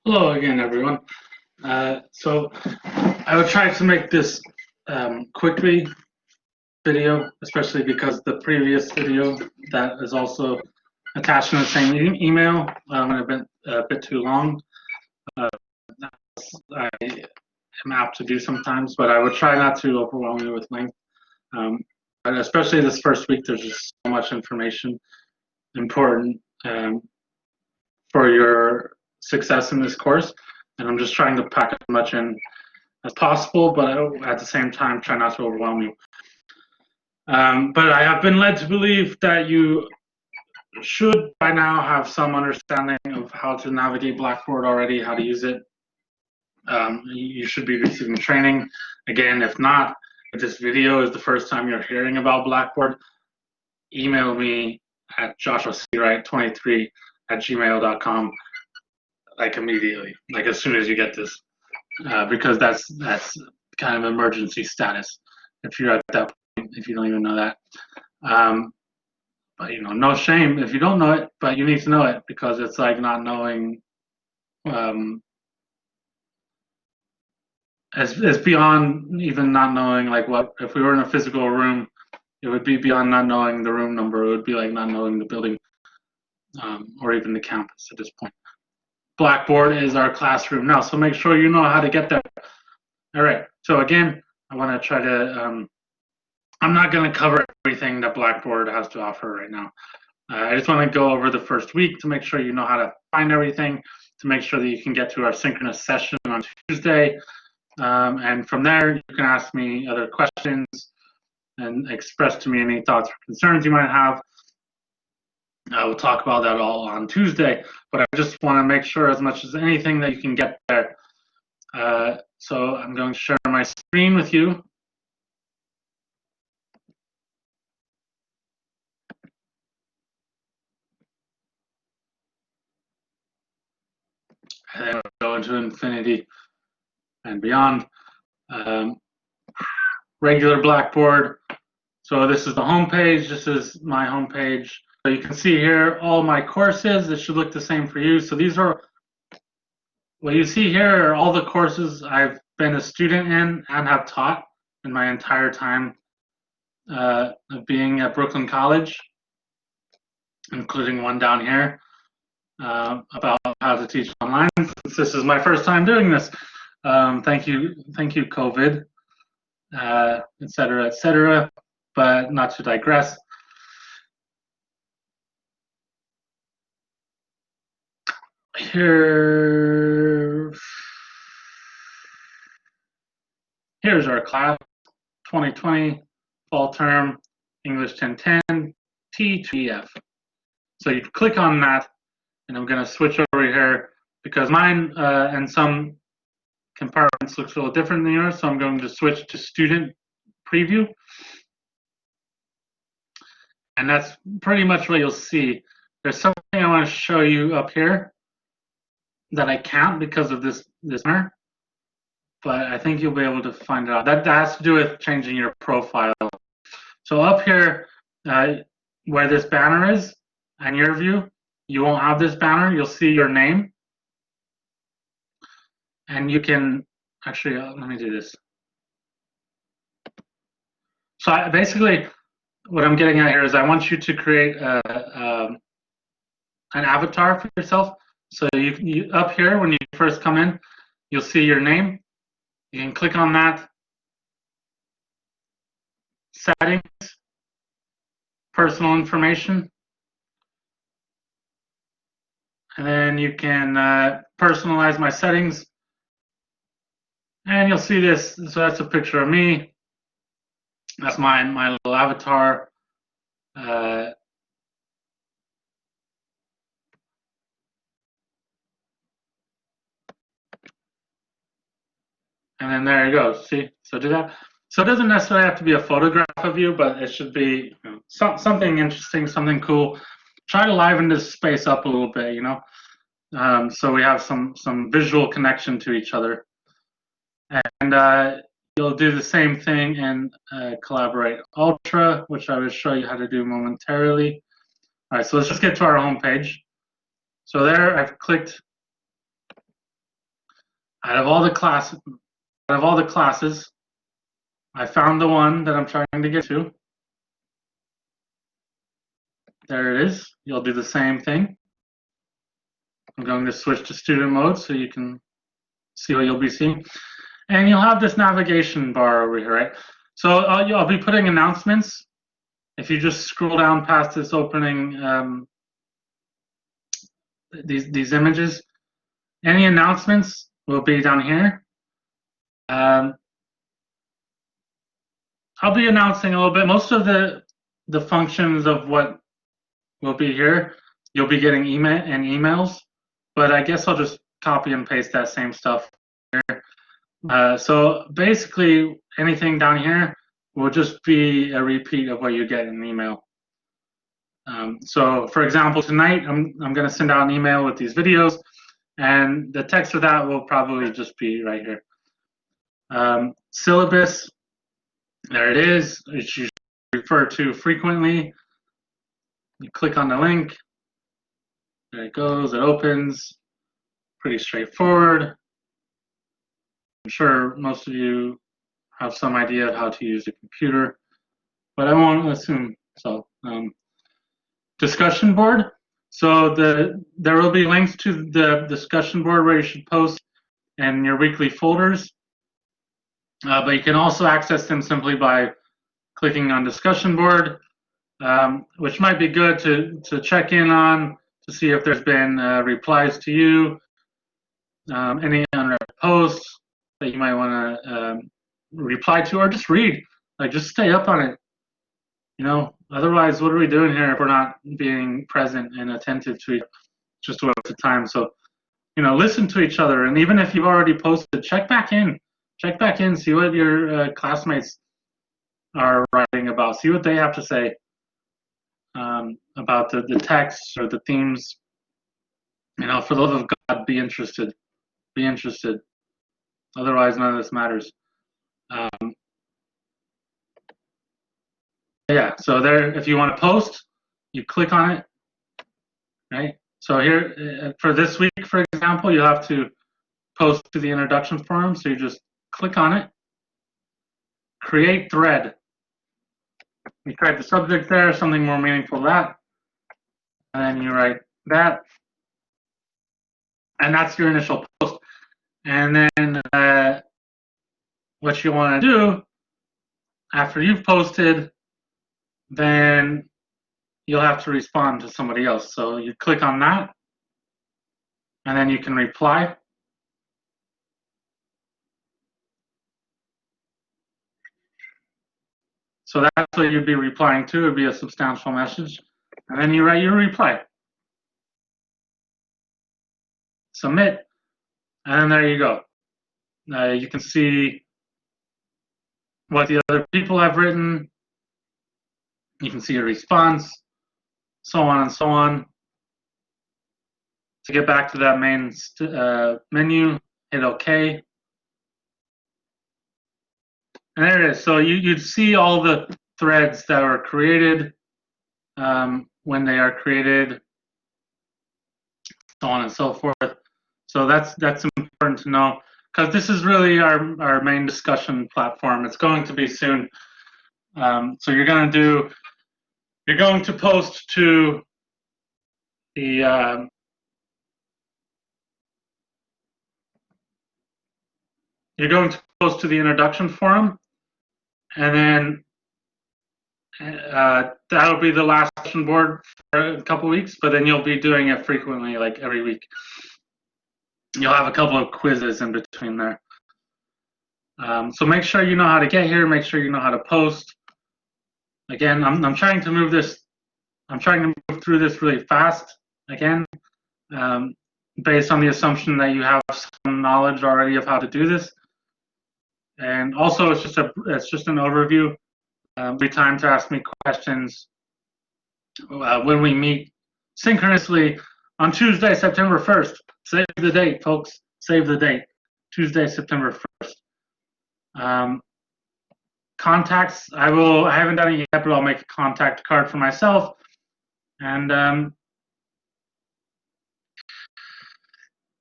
Hello again, everyone. So I would try to make this quickly video, especially because the previous video that is also attached in the same email went a bit too long. I am apt to do sometimes, but I would try not to overwhelm you with length. But especially this first week, there's just so much information important for your success in this course, and I'm just trying to pack as much in as possible, but at the same time, try not to overwhelm you. But I have been led to believe that you should by now have some understanding of how to navigate Blackboard already, how to use it. You should be receiving training. Again, if not, if this video is the first time you're hearing about Blackboard, email me at joshuacwright23@gmail.com, like immediately, like as soon as you get this, because that's kind of emergency status if you're at that point, if you don't even know that. But no shame if you don't know it, but you need to know it, because it's like not knowing. It's beyond even not knowing, like, what if we were in a physical room, it would be beyond not knowing the room number. It would be like not knowing the building, or even the campus at this point. Blackboard is our classroom now, so make sure you know how to get there. All right, so again, I want to try to I'm not going to cover everything that Blackboard has to offer right now. I just want to go over the first week to make sure you know how to find everything, to make sure that you can get to our synchronous session on Tuesday. And from there, you can ask me other questions and express to me any thoughts or concerns you might have. We'll talk about that all on Tuesday, but I just want to make sure as much as anything that you can get there. So I'm going to share my screen with you. And then we'll go into infinity and beyond. Regular Blackboard. So this is the home page. This is my home page. So you can see here all my courses. It should look the same for you. So these are, what you see here are all the courses I've been a student in and have taught in my entire time of being at Brooklyn College, including one down here about how to teach online. Since this is my first time doing this, thank you, COVID, et cetera, but not to digress. Here's our class, 2020 fall term, English 1010, T2EF. So you click on that, and I'm going to switch over here because mine and some compartments looks a little different than yours. So I'm going to switch to student preview. And that's pretty much what you'll see. There's something I want to show you up here that I can't because of this banner, but I think you'll be able to find it out. That has to do with changing your profile. So up here, where this banner is, and your view, you won't have this banner. You'll see your name, and you can actually let me do this. So basically, what I'm getting at here is I want you to create an avatar for yourself. So you up here, when you first come in, you'll see your name. You can click on that. Settings, personal information. And then you can personalize my settings. And you'll see this. So that's a picture of me. That's my little avatar. And then there you go. See? So do that. So it doesn't necessarily have to be a photograph of you, but it should be something interesting, something cool. Try to liven this space up a little bit, so we have some visual connection to each other. And you'll do the same thing in Collaborate Ultra, which I will show you how to do momentarily. All right, so let's just get to our home page. So there, I've clicked Out of all the classes, I found the one that I'm trying to get to. There it is. You'll do the same thing. I'm going to switch to student mode so you can see what you'll be seeing. And you'll have this navigation bar over here, right? So I'll be putting announcements. If you just scroll down past this opening, these images, any announcements will be down here. I'll be announcing a little bit. Most of the functions of what will be here, you'll be getting emails, but I guess I'll just copy and paste that same stuff here. So basically, anything down here will just be a repeat of what you get in an email. So for example, tonight I'm going to send out an email with these videos, and the text of that will probably just be right here. Syllabus, there it is. It should refer to frequently. You click on the link. There it goes. It opens. Pretty straightforward. I'm sure most of you have some idea of how to use a computer, but I won't assume so. Discussion board. So there will be links to the discussion board where you should post in your weekly folders, but you can also access them simply by clicking on discussion board, which might be good to check in on, to see if there's been replies to you, any unread posts that you might want to reply to, or just read. Like, just stay up on it. You know, otherwise, what are we doing here if we're not being present and attentive to each other? Just a waste of time. So, you know, listen to each other, and even if you've already posted, check back in. Check back in, see what your classmates are writing about. See what they have to say about the texts or the themes. You know, for the love of God, be interested. Be interested. Otherwise, none of this matters. Yeah, so there, if you want to post, you click on it, right? So here, for this week, for example, you'll have to post to the introduction forum. So you just click on it, create thread. You type the subject there, something more meaningful than that, and then you write that, and that's your initial post. And then what you want to do after you've posted, then you'll have to respond to somebody else. So you click on that, and then you can reply. So that's what you'd be replying to. It would be a substantial message. And then you write your reply. Submit. And there you go. You can see what the other people have written. You can see your response, so on and so on. To get back to that main menu, hit OK. And there it is. So you'd see all the threads that were created when they are created, so on and so forth. So that's important to know, because this is really our main discussion platform. It's going to be soon. So you're going to post to the you're going to post to the introduction forum, and then that'll be the last discussion board for a couple weeks, but then you'll be doing it frequently, like every week. You'll have a couple of quizzes in between there. So make sure you know how to get here, make sure you know how to post. Again, I'm trying to move this, I'm trying to move through this really fast, again, based on the assumption that you have some knowledge already of how to do this. And also, it's just an overview. Be time to ask me questions when we meet synchronously on Tuesday, September 1st. Save the date, folks. Save the date. Tuesday, September 1st. Contacts. I haven't done it yet, but I'll make a contact card for myself. And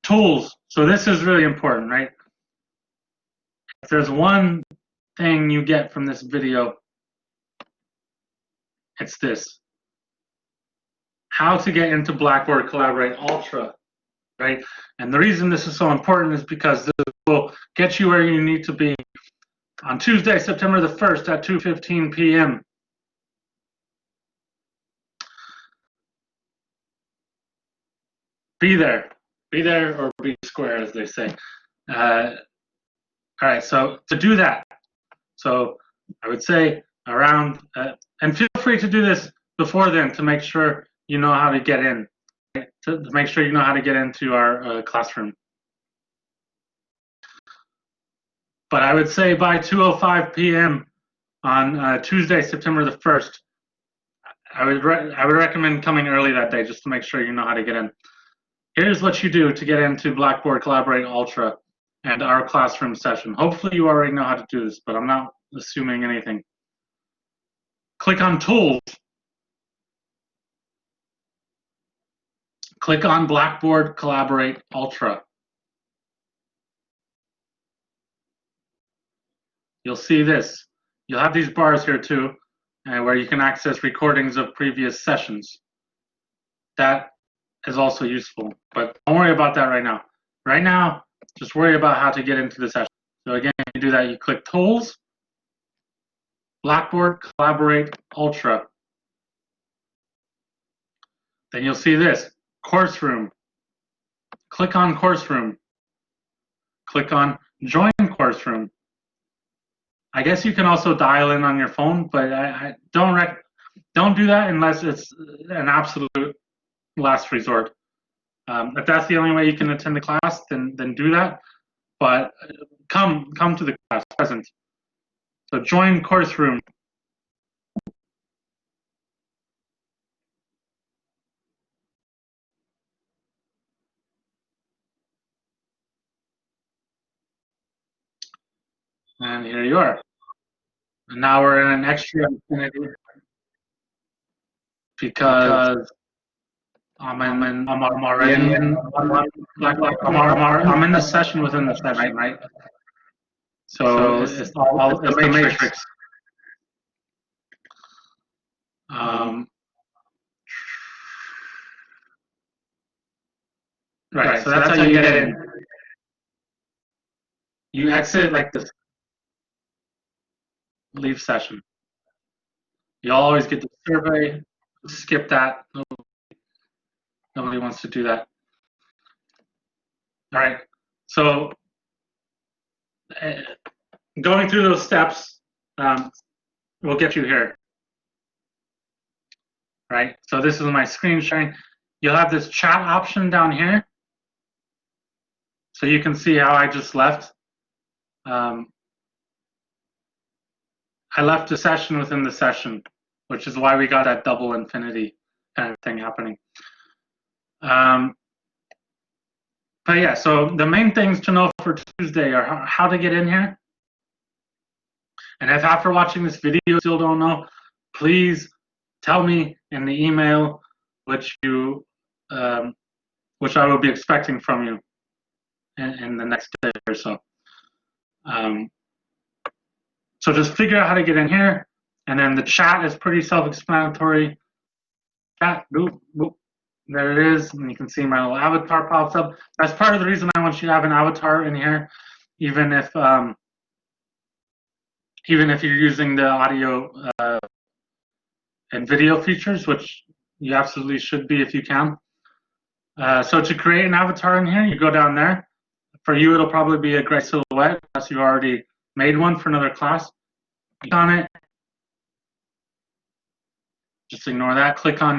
tools. So this is really important, right? If there's one thing you get from this video, it's this. How to get into Blackboard Collaborate Ultra, right? And the reason this is so important is because this will get you where you need to be on Tuesday, September the 1st at 2:15 p.m. Be there or be square, as they say. All right, so to do that, so I would say around, and feel free to do this before then to make sure you know how to get in, right? To make sure you know how to get into our classroom. But I would say by 2:05 p.m. on Tuesday, September the 1st, I would recommend coming early that day just to make sure you know how to get in. Here's what you do to get into Blackboard Collaborate Ultra and our classroom session. Hopefully you already know how to do this, but I'm not assuming anything. Click on Tools. Click on Blackboard Collaborate Ultra. You'll see this. You'll have these bars here too, where you can access recordings of previous sessions. That is also useful, but don't worry about that right now. Right now, just worry about how to get into the session. So again, you do that, you click Tools, Blackboard Collaborate Ultra. Then you'll see this, Course Room. Click on Course Room. Click on Join Course Room. I guess you can also dial in on your phone, but I don't do that unless it's an absolute last resort. If that's the only way you can attend the class, then do that. But come to the class present. So join Course Room. And here you are. And now we're in an extra infinity because I'm already in I'm in the session within the session, right? So it's the matrix. Right, so that's how you get in. You exit like this. Leave session. You always get the survey. Skip that. Nobody wants to do that. All right. So going through those steps will get you here. Right. So this is my screen sharing. You'll have this chat option down here. So you can see how I just left. I left a session within the session, which is why we got that double infinity kind of thing happening. But yeah, so the main things to know for Tuesday are how to get in here. And if after watching this video you still don't know, please tell me in the email which I will be expecting from you in the next day or so. So just figure out how to get in here, and then the chat is pretty self-explanatory. Chat, boop, boop. There it is, and you can see my little avatar pops up. That's part of the reason I want you to have an avatar in here, even if you're using the audio and video features, which you absolutely should be if you can. So to create an avatar in here, you go down there. For you, it'll probably be a gray silhouette, unless you already made one for another class. Click on it. Just ignore that. Click on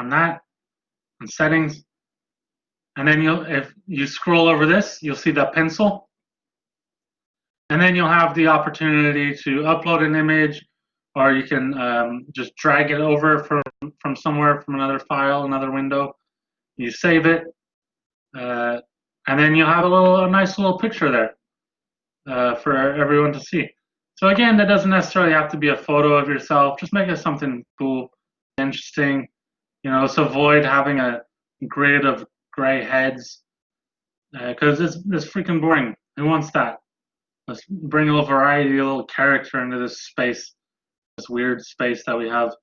that, on settings, and then if you scroll over this, you'll see that pencil, and then you'll have the opportunity to upload an image, or you can just drag it over from somewhere, from another file, another window. You save it, and then you'll have a nice little picture there for everyone to see. So again, that doesn't necessarily have to be a photo of yourself. Just make it something cool, interesting. You know, so avoid having a grid of gray heads. because it's freaking boring. Who wants that? Let's bring a little variety, a little character into this space, this weird space that we have.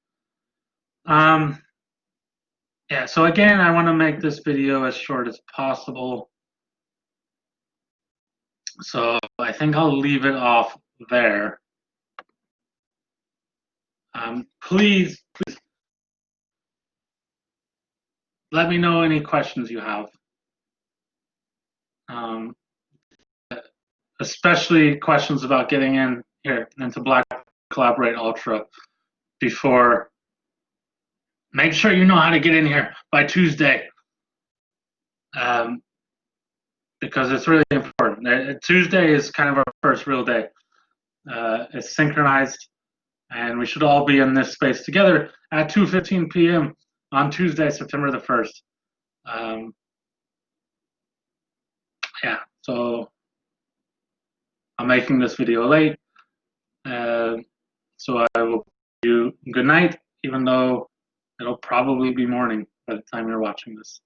Yeah, so again, I want to make this video as short as possible. So I think I'll leave it off there. Please let me know any questions you have. Especially questions about getting in here into Black Collaborate Ultra before. Make sure you know how to get in here by Tuesday, because it's really important. Tuesday is kind of our first real day. It's synchronized, and we should all be in this space together at 2:15 p.m. on Tuesday, September the 1st. Yeah, so I'm making this video late, so I will bid you good night, even though it'll probably be morning by the time you're watching this.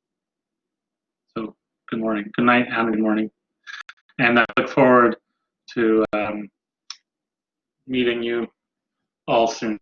So good morning, good night, and good morning. And I look forward to meeting you all soon.